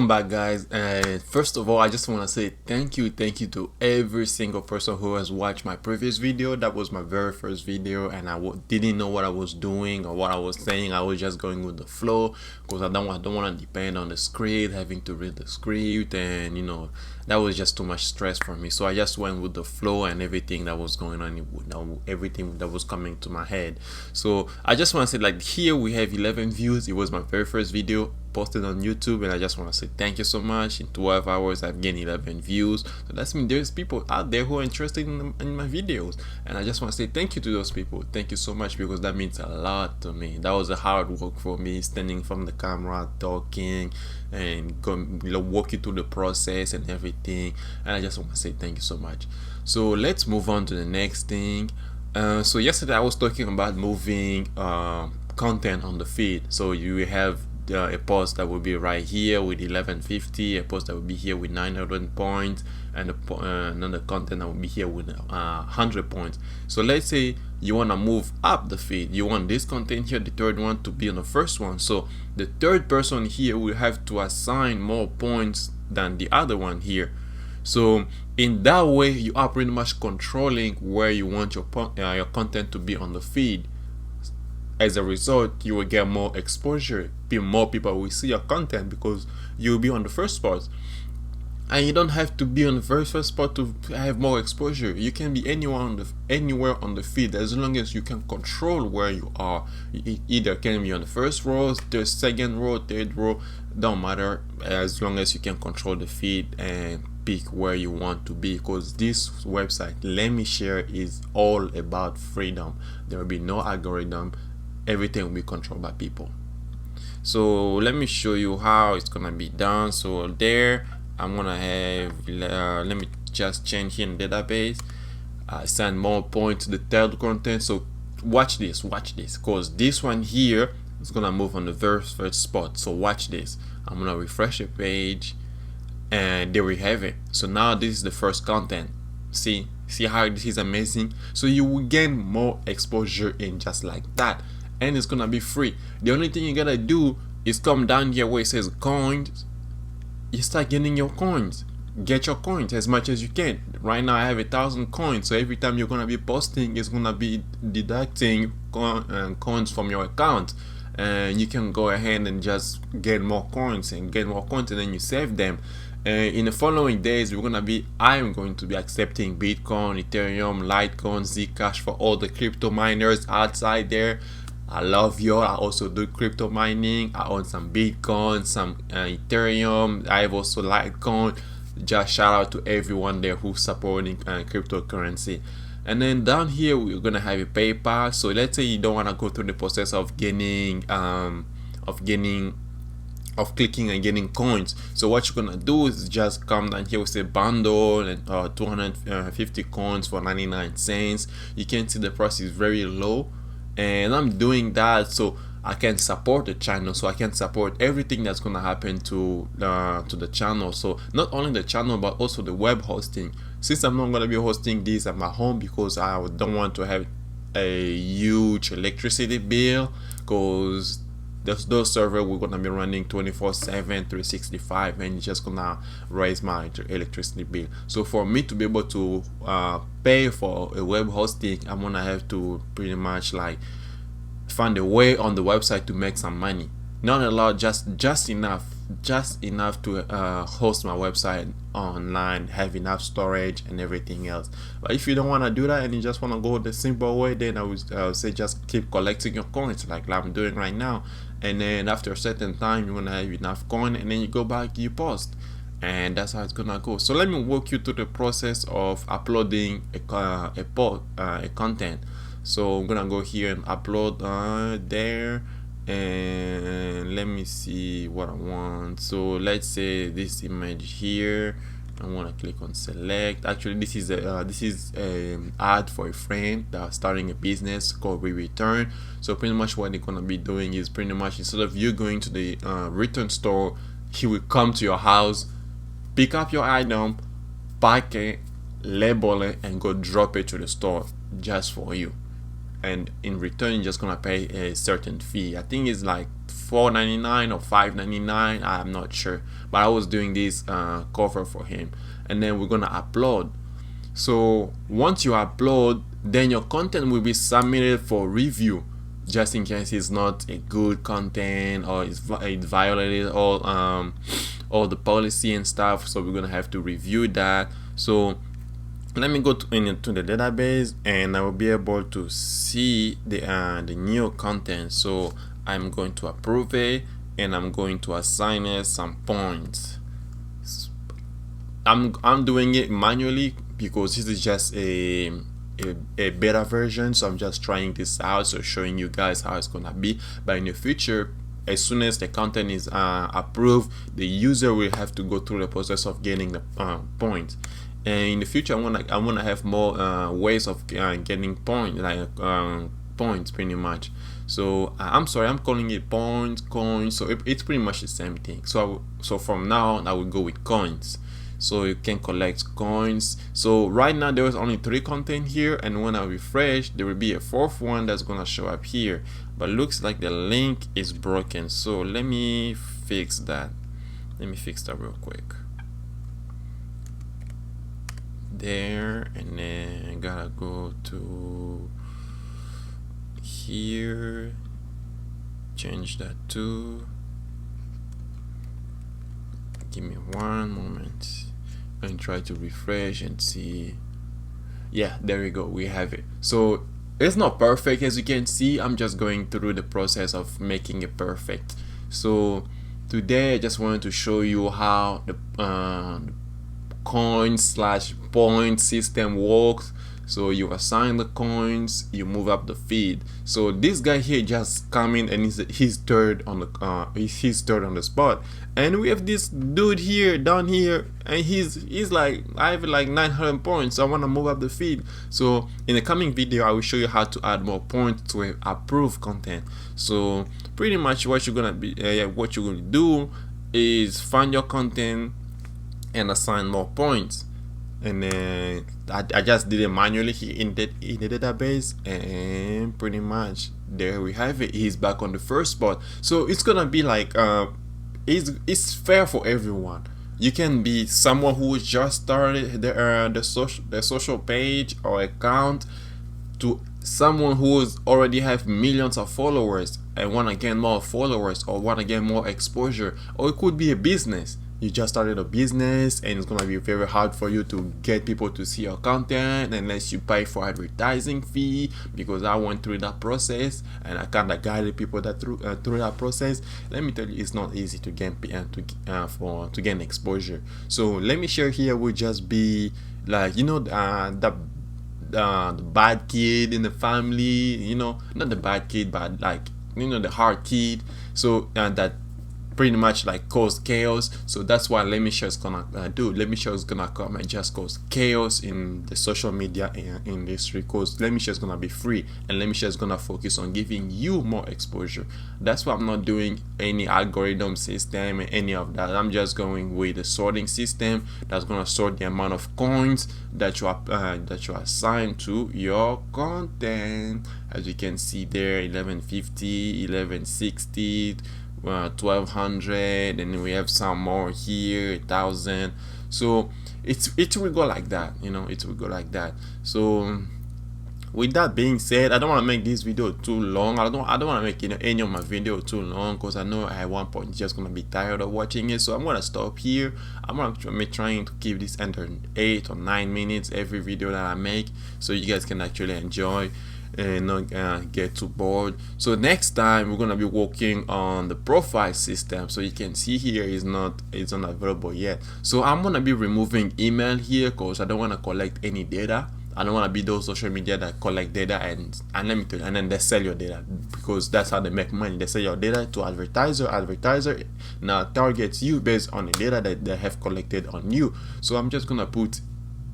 Welcome back, guys. And first of all, I just want to say thank you to every single person who has watched my previous video. That was my very first video, and I didn't know what I was doing or what I was saying. I was just going with the flow because I don't want to depend on the script, having to read the script, and that was just too much stress for me. So I just went with the flow and everything that was going on, everything that was coming to my head. So I just want to say, like, here we have 11 views. It was my very first video posted on YouTube, and I just want to say thank you so much. In 12 hours I've gained 11 views, so that's mean there's people out there who are interested in my videos, and I just want to say thank you to those people. Thank you so much, because that means a lot to me. That was a hard work for me, standing from the camera, talking and walk you through the process and everything, and I just want to say thank you so much. So let's move on to the next thing. So yesterday I was talking about moving content on the feed. So you have a post that will be right here with 1150, a post that will be here with 900 points, and another content that will be here with 100 points. So let's say you want to move up the feed. You want this content here, the third one, to be on the first one. So the third person here will have to assign more points than the other one here. So in that way, you are pretty much controlling where you want your content to be on the feed. As a result, you will get more exposure. More people will see your content because you'll be on the first spot. And you don't have to be on the very first spot to have more exposure. You can be anywhere on the feed, as long as you can control where you are. You either can be on the first row, the second row, third row, don't matter, as long as you can control the feed and pick where you want to be. Because this website, Lemishare, is all about freedom. There will be no algorithm. Everything will be controlled by people. So let me show you how it's gonna be done. So there, I'm gonna have let me just change here in database, send more points to the third content. So watch this, because this one here is gonna move on the very first spot. So watch this. I'm gonna refresh the page, and there we have it. So now this is the first content. See how this is amazing? So you will gain more exposure in just like that, and it's gonna be free. The only thing you gotta do is come down here where it says coins. You start getting your coins. Get your coins as much as you can. Right now I have 1,000 coins, so every time you're gonna be posting, it's gonna be deducting coins from your account, and you can go ahead and just get more coins and then you save them. In the following days, I'm going to be accepting Bitcoin, Ethereum, Litecoin, Zcash for all the crypto miners outside there. I love y'all. I also do crypto mining. I own some Bitcoin, some Ethereum. I have also Litecoin. Just shout out to everyone there who's supporting cryptocurrency. And then down here, we're gonna have a PayPal. So let's say you don't want to go through the process of clicking and getting coins. So what you're gonna do is just come down here with a bundle and 250 coins for 99 cents. You can see the price is very low, and I'm doing that so I can support the channel, so I can support everything that's gonna happen to the channel. So not only the channel, but also the web hosting. Since I'm not gonna be hosting this at my home, because I don't want to have a huge electricity bill, because those servers we're gonna be running 24/7, 365, and it's just gonna raise my electricity bill. So for me to be able to pay for a web hosting, I'm gonna have to pretty much like find a way on the website to make some money. Not a lot, just enough to host my website online, have enough storage and everything else. But if you don't want to do that and you just want to go the simple way, then I would say just keep collecting your coins like I'm doing right now, and then after a certain time you're gonna have enough coin, and then you go back, you post, and that's how it's gonna go. So let me walk you through the process of uploading a content. So I'm gonna go here and upload there, and let me see what I want. So let's say this image here, I want to click on select. Actually, this is an ad for a friend that's starting a business called return. So pretty much what they're gonna be doing is, pretty much, instead of you going to the return store, he will come to your house, pick up your item, pack it, label it, and go drop it to the store just for you. And in return, you're just gonna pay a certain fee. I think it's like $4.99 or $5.99. I'm not sure, but I was doing this cover for him. And then we're gonna upload. So once you upload, then your content will be submitted for review, just in case it's not a good content or it violated all the policy and stuff. So we're gonna have to review that. So let me go into the database, and I will be able to see the new content. So I'm going to approve it, and I'm going to assign it some points. I'm doing it manually because this is just a beta version, so I'm just trying this out, so showing you guys how it's gonna be. But in the future, as soon as the content is approved, the user will have to go through the process of getting the points. And in the future, I wanna have more ways of getting points, like points, pretty much. So I'm sorry, I'm calling it points, coins. So it's pretty much the same thing. So from now on, I will go with coins. So you can collect coins. So right now there was only 3 content here, and when I refresh, there will be a 4th one that's gonna show up here, but looks like the link is broken. So let me fix that. Let me fix that real quick. There, and then I gotta go to here, change that to, give me one moment and try to refresh and see. Yeah, there we go, we have it. So it's not perfect, as you can see. I'm just going through the process of making it perfect. So today I just wanted to show you how the coin/point system works. So you assign the coins, you move up the feed. So this guy here just come in, and he's third on the spot. And we have this dude here down here, and he's like, I have like 900 points, so I want to move up the feed. So in the coming video, I will show you how to add more points to approve content. So pretty much what you're gonna do is find your content and assign more points. And then I just did it manually here in the database, and pretty much there we have it. He's back on the first spot. So it's gonna be like it's fair for everyone. You can be someone who just started the social page or account, to someone who already have millions of followers and want to get more followers or want to get more exposure. Or it could be a business. You just started a business, and it's gonna be very hard for you to get people to see your content unless you pay for advertising fee, because I went through that process and I kind of guided people through that process. Let me tell you, it's not easy to get to gain exposure. So Lemishare here would just be like, the bad kid in the family, not the bad kid, but like, the hard kid. So that pretty much like cause chaos. So that's what Lemishare is gonna do. Lemishare is gonna come and just cause chaos in the social media industry, because Lemishare is gonna be free, and Lemishare is gonna focus on giving you more exposure. That's why I'm not doing any algorithm system and any of that. I'm just going with a sorting system that's gonna sort the amount of coins that you assign to your content. As you can see there, 1150, 1160, 1200, and then we have some more here, 1000. So it will go like that, it will go like that. So with that being said, I don't want to make this video too long. I don't want to make any of my video too long, because I know at one point you're just gonna be tired of watching it. So I'm gonna stop here. I'm gonna be trying to keep this under 8 or 9 minutes every video that I make, so you guys can actually enjoy and not get too bored. So next time we're gonna be working on the profile system. So you can see here it's not available yet. So I'm gonna be removing email here, because I don't want to collect any data. I don't want to be those social media that collect data and let me tell you, and then they sell your data, because that's how they make money. They sell your data to advertiser now targets you based on the data that they have collected on you. So I'm just gonna put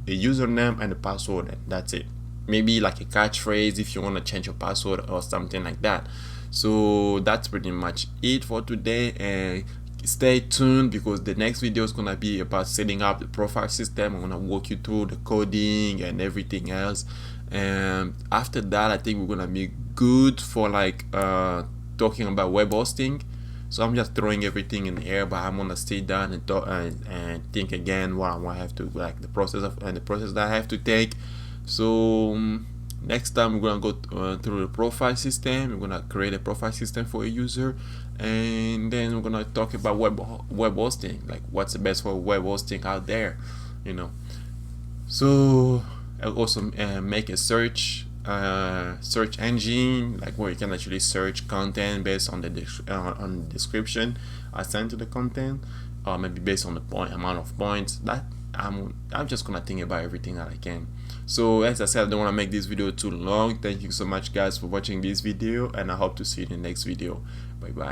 a username and a password, and that's it. Maybe like a catchphrase if you want to change your password or something like that. So that's pretty much it for today, and stay tuned, because the next video is gonna be about setting up the profile system. I'm gonna walk you through the coding and everything else, and after that I think we're gonna be good for like talking about web hosting. So I'm just throwing everything in the air, but I'm gonna sit down and talk and think again what I have to, like, the process that I have to take. So next time we're gonna go through the profile system. We're gonna create a profile system for a user, and then we're gonna talk about web hosting, like what's the best for web hosting out there, you know. So I'll also make a search engine, like where you can actually search content based on the description I sent to the content, or maybe based on the amount of points. That I'm just gonna think about everything that I can. So as I said, I don't want to make this video too long. Thank you so much guys for watching this video, and I hope to see you in the next video. Bye bye.